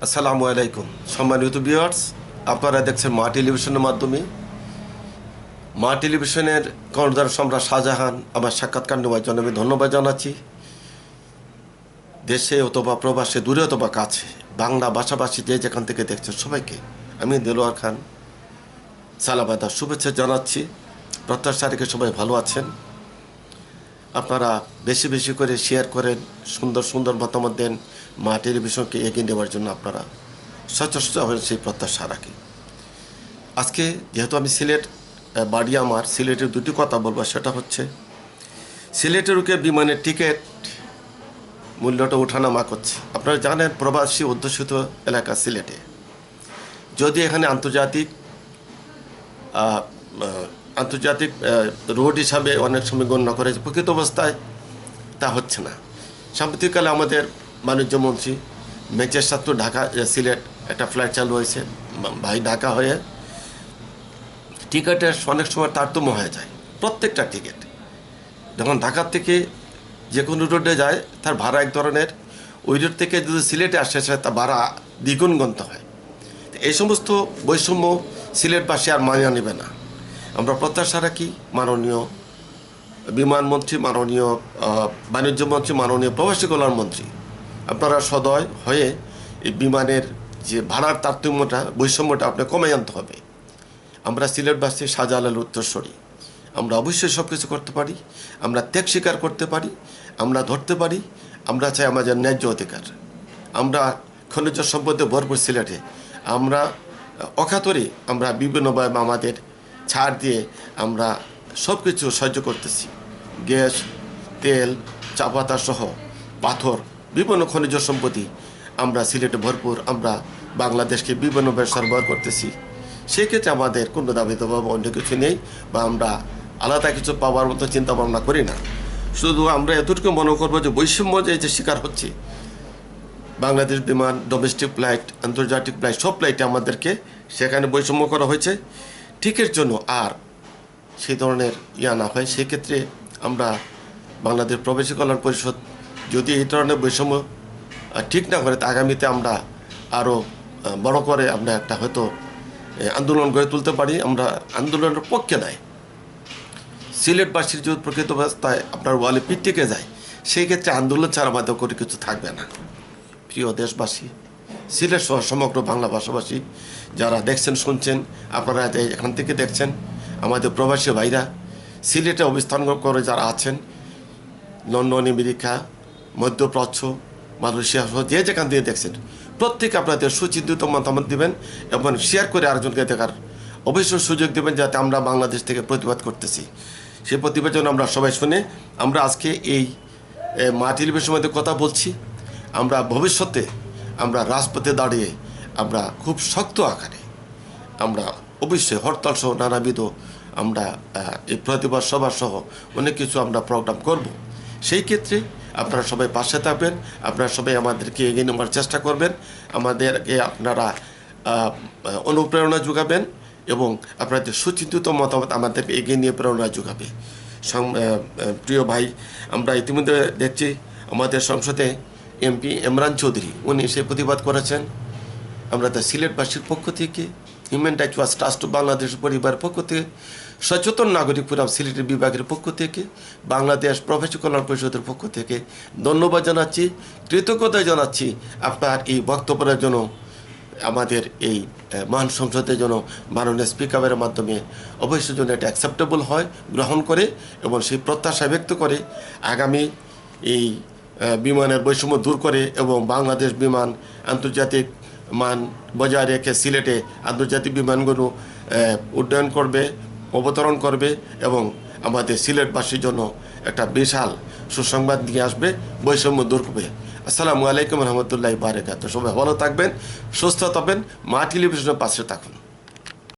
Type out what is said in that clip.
আসসালামু আলাইকুম সম্মানিত ভিউয়ার্স, আপনারা দেখছেন মা টেলিভিশনের মাধ্যমে। মা টেলিভিশনের কর্ণধার সম্রাট শাহজাহান আমার সাক্ষাৎকার নেওয়ার জন্য আমি ধন্যবাদ জানাচ্ছি। দেশে অথবা প্রবাসে, দূরে অথবা কাছে, বাংলা ভাষাভাষী যে যেখান থেকে দেখছেন সবাইকে আমি দেলোয়ার খান সালাম আদা শুভেচ্ছা জানাচ্ছি। প্রত্যাশা রেখে সবাই ভালো আছেন। আপনারা বেশি বেশি করে শেয়ার করেন, সুন্দর সুন্দর মতামত দেন, মা টেলিভিশনকে এগিয়ে নেওয়ার জন্য আপনারা সচেষ্ট হয়ে সেই প্রত্যাশা রাখি। আজকে যেহেতু আমি সিলেট বাড়ি, আমার সিলেটের দুটি কথা বলবো। সেটা হচ্ছে সিলেটের রুকে বিমানের টিকিট মূল্যটা ওঠানামা করছে। আপনারা জানেন প্রবাসী অধ্যুষিত এলাকা সিলেটে, যদি এখানে আন্তর্জাতিক রোড হিসাবে অনেক সময় গণ্য করে, প্রকৃত অবস্থায় তা হচ্ছে না। সাম্প্রতিককালে আমাদের বাণিজ্য মন্ত্রী ম্যানচেস্টার ঢাকা সিলেট একটা ফ্লাইট চালু হয়েছে, ভাই ঢাকা হয়ে টিকিটের অনেক সময় তারতম্য হয়ে যায়। প্রত্যেকটা টিকিট যখন ঢাকার থেকে যে কোনো রোডে যায় তার ভাড়া এক ধরনের, ওই রোড থেকে যদি সিলেটে আসে তার ভাড়া দ্বিগুণ গন্ত হয়। এই সমস্ত বৈষম্য সিলেটবাসী আর মানিয়ে নেবে না। আমরা প্রত্যাশা রাখি মাননীয় বিমানমন্ত্রী, মাননীয় বাণিজ্য মন্ত্রী, মাননীয় প্রবাসী কল্যাণ মন্ত্রী, আপনারা সদয় হয়ে এই বিমানের যে ভাড়ার তারতম্যটা, বৈষম্যটা আপনি কমে আনতে হবে। আমরা সিলেটবাসী শাহজালাল উত্তরস্বরী, আমরা অবশ্যই সব কিছু করতে পারি, আমরা ত্যাগ স্বীকার করতে পারি, আমরা ধরতে পারি। আমরা চাই আমাদের ন্যায্য অধিকার। আমরা খনিজ সম্পদে ভরপুর সিলেটে, আমরা অকাতরে আমরা বিভিন্নভাবে আমাদের ছাড় দিয়ে আমরা সব কিছু সহ্য করতেছি। গ্যাস, তেল, চা পাতা সহ পাথর, বিভিন্ন খনিজ সম্পত্তি আমরা সিলেটে ভরপুর। আমরা বাংলাদেশকে বিভিন্নভাবে সরবরাহ করতেছি। সেক্ষেত্রে আমাদের কোনো দাবি দাবা অন্য কিছু নেই, বা আমরা আলাদা কিছু পাওয়ার মতো চিন্তা ভাবনা করি না। শুধু আমরা এতটুকু মনে করবো যে বৈষম্য যে শিকার হচ্ছে, বাংলাদেশ বিমান, ডোমেস্টিক ফ্লাইট, আন্তর্জাতিক ফ্লাইট, সব ফ্লাইটে আমাদেরকে সেখানে বৈষম্য করা হয়েছে। ঠিকের জন্য আর সেই ধরনের না হয়, সেক্ষেত্রে আমরা বাংলাদেশ প্রবাসী কল্যাণ পরিষদ যদি এই ধরনের বৈষম্য ঠিক না করে, আগামীতে আমরা আরও বড় করে আমরা একটা হয়তো আন্দোলন গড়ে তুলতে পারি। আমরা আন্দোলনের পক্ষে নাই। সিলেটবাসীর যদি প্রকৃত অবস্থায় আপনার ওয়ালে পিঠ টেকে যায়, সেই ক্ষেত্রে আন্দোলন ছাড়া আমাদের করে কিছু থাকবে না। প্রিয় দেশবাসী, সিলেট সহ সমগ্র বাংলা ভাষাভাষী যারা দেখছেন, শুনছেন, আপনারা এখান থেকে দেখছেন, আমাদের প্রবাসী ভাইরা সিলেটে অবস্থান করে যারা আছেন, লন্ডন, আমেরিকা, মধ্যপ্রাচ্য, মালয়েশিয়া সহ যে যেখান থেকে দেখছেন, প্রত্যেকে আপনাদের সুচিন্তিত মতামত দেবেন এবং শেয়ার করে আরেকজনকে দেখার অবশ্যই সুযোগ দেবেন, যাতে আমরা বাংলাদেশ থেকে প্রতিবাদ করতেছি সেই প্রতিবাদ যেন আমরা সবাই শুনে। আমরা আজকে এই মা টেলিভিশনের মধ্যে কথা বলছি। আমরা ভবিষ্যতে আমরা রাজপথে দাঁড়িয়ে আমরা খুব শক্ত আকারে আমরা অবশ্যই হরতাল সহ নানাবিধ আমরা এই প্রতিবাদ সভা সহ অনেক কিছু আমরা প্রোগ্রাম করব। সেই ক্ষেত্রে আপনারা সবাই পাশে থাকবেন, আপনারা সবাই আমাদেরকে এগিয়ে নেওয়ার চেষ্টা করবেন, আমাদেরকে আপনারা অনুপ্রেরণা যোগাবেন এবং আপনাদের সুচিন্তিত মতামত আমাদেরকে এগিয়ে নিয়ে প্রেরণা যোগাবে। প্রিয় ভাই, আমরা ইতিমধ্যে দেখছি আমাদের সংসদে এমপি ইমরান চৌধুরী উনি এসে প্রতিবাদ করেছেন। আমরা তো সিলেটবাসীর পক্ষ থেকে, human rights watch trust Bangladesh পরিবারের পক্ষ থেকে, সচেতন নাগরিক ফোরাম সিলেটের বিভাগের পক্ষ থেকে, বাংলাদেশ প্রবাসী কল্যাণ পরিষদের পক্ষ থেকে ধন্যবাদ জানাচ্ছি, কৃতজ্ঞতা জানাচ্ছি আপনার এই বক্তব্যের জন্য। আমাদের এই মহান সংসদের জন্য মাননীয় স্পিকারের মাধ্যমে অবশ্যই জন্য এটা অ্যাকসেপ্টেবল হয়, গ্রহণ করে এবং সেই প্রত্যাশা ব্যক্ত করে আগামী এই বিমানের বৈষম্য দূর করে এবং বাংলাদেশ বিমান আন্তর্জাতিক মান বজায় রেখে সিলেটে আন্তর্জাতিক বিমানগুলো উড্ডয়ন করবে, অবতরণ করবে এবং আমাদের সিলেটবাসীর জন্য একটা বিশাল সুসংবাদ নিয়ে আসবে, বৈষম্য দূর করবে। আসসালামু আলাইকুম রহমতুল্লাহি বারাকাতুহু। সবাই ভালো থাকবেন, সুস্থ থাকবেন, মা টেলিভিশনের পাশে থাকুন।